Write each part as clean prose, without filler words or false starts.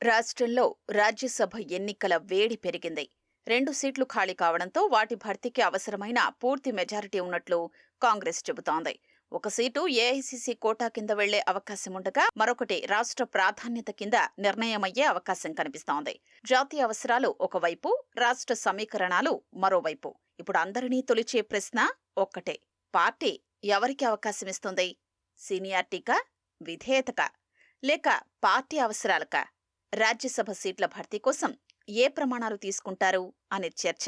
రాష్ట్రంలో రాజ్యసభ ఎన్నికల వేడి పెరిగింది. 2 సీట్లు ఖాళీ కావడంతో వాటి భర్తీకి అవసరమైన పూర్తి మెజారిటీ ఉన్నట్లు కాంగ్రెస్ చెబుతోంది. ఒక సీటు ఏఐసీసీ కోటా కింద వెళ్లే అవకాశముండగా, మరొకటి రాష్ట్ర ప్రాధాన్యత కింద నిర్ణయమయ్యే అవకాశం కనిపిస్తోంది. జాతీయ అవసరాలు ఒకవైపు, రాష్ట్ర సమీకరణాలు మరోవైపు. ఇప్పుడు అందరినీ తొలిచే ప్రశ్న ఒక్కటే: పార్టీ ఎవరికి అవకాశమిస్తుంది? సీనియారిటీకా, విధేయతకా, లేక పార్టీ అవసరాలకా? రాజ్యసభ సీట్ల భర్తీ కోసం ఏ ప్రమాణాలు తీసుకుంటారు అనే చర్చ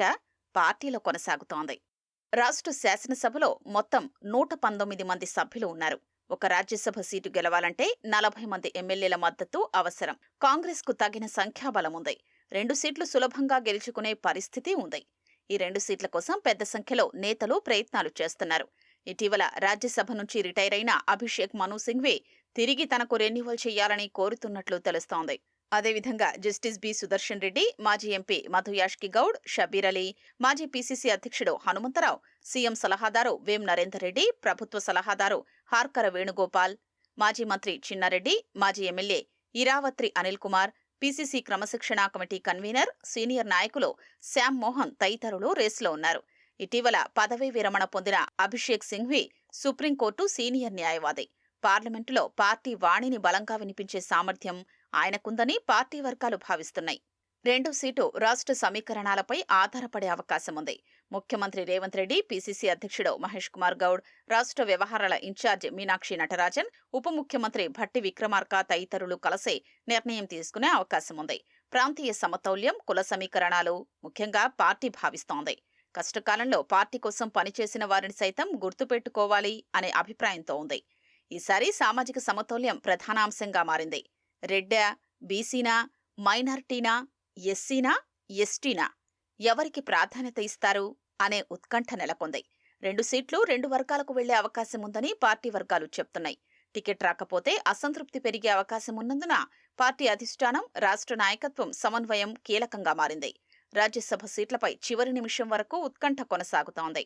పార్టీలో కొనసాగుతోంది. రాష్ట్ర శాసనసభలో మొత్తం 119 మంది సభ్యులు ఉన్నారు. ఒక రాజ్యసభ సీటు గెలవాలంటే 40 మంది ఎమ్మెల్యేల మద్దతు అవసరం. కాంగ్రెస్కు తగిన సంఖ్యాబలం ఉంది. 2 సీట్లు సులభంగా గెలుచుకునే పరిస్థితి ఉంది. ఈ 2 సీట్ల కోసం పెద్ద సంఖ్యలో నేతలు ప్రయత్నాలు చేస్తున్నారు. ఇటీవల రాజ్యసభ నుంచి రిటైర్ అయిన అభిషేక్ మను సింఘ్వి తిరిగి తనకు రెన్యువల్ చేయాలని కోరుతున్నట్లు తెలుస్తోంది. అదేవిధంగా జస్టిస్ బి సుదర్శన్ రెడ్డి, మాజీ ఎంపీ మధు యాష్కి గౌడ్, షబీర్ అలీ, మాజీ పీసీసీ అధ్యక్షుడు హనుమంతరావు, సీఎం సలహాదారు వేం నరేందర్ రెడ్డి, ప్రభుత్వ సలహాదారు హార్కర వేణుగోపాల్, మాజీ మంత్రి చిన్నారెడ్డి, మాజీ ఎమ్మెల్యే ఇరావత్రి అనిల్ కుమార్, పీసీసీ క్రమశిక్షణా కమిటీ కన్వీనర్, సీనియర్ నాయకులు శ్యామ్ మోహన్ తదితరులు రేసులో ఉన్నారు. ఇటీవల పదవీ విరమణ పొందిన అభిషేక్ సింఘ్వి సుప్రీంకోర్టు సీనియర్ న్యాయవాది. పార్లమెంటులో పార్టీ వాణిని బలంగా వినిపించే సామర్థ్యం ఆయనకుందని పార్టీ వర్గాలు భావిస్తున్నాయి. 2 సీటు రాష్ట్ర సమీకరణాలపై ఆధారపడే అవకాశముంది. ముఖ్యమంత్రి రేవంత్ రెడ్డి, పీసీసీ అధ్యక్షుడు మహేష్ కుమార్ గౌడ్, రాష్ట్ర వ్యవహారాల ఇన్ఛార్జ్ మీనాక్షి నటరాజన్, ఉప ముఖ్యమంత్రి భట్టి విక్రమార్క తదితరులు కలిసే నిర్ణయం తీసుకునే అవకాశముంది. ప్రాంతీయ సమతౌల్యం, కుల సమీకరణాలు ముఖ్యంగా పార్టీ భావిస్తోంది. కష్టకాలంలో పార్టీ కోసం పనిచేసిన వారిని సైతం గుర్తుపెట్టుకోవాలి అనే అభిప్రాయంతో ఉంది. ఈసారి సామాజిక సమతౌల్యం ప్రధానాంశంగా మారింది. రెడ్డా, బీసీనా, మైనార్టీనా, ఎస్సీనా, ఎస్టీనా, ఎవరికి ప్రాధాన్యత ఇస్తారు అనే ఉత్కంఠ నెలకొంది. 2 సీట్లు 2 వర్గాలకు వెళ్లే అవకాశముందని పార్టీ వర్గాలు చెప్తున్నాయి. టికెట్ రాకపోతే అసంతృప్తి పెరిగే అవకాశమున్నందున పార్టీ అధిష్టానం, రాష్ట్ర నాయకత్వం సమన్వయం కీలకంగా మారింది. రాజ్యసభ సీట్లపై చివరి నిమిషం వరకు ఉత్కంఠ కొనసాగుతోంది.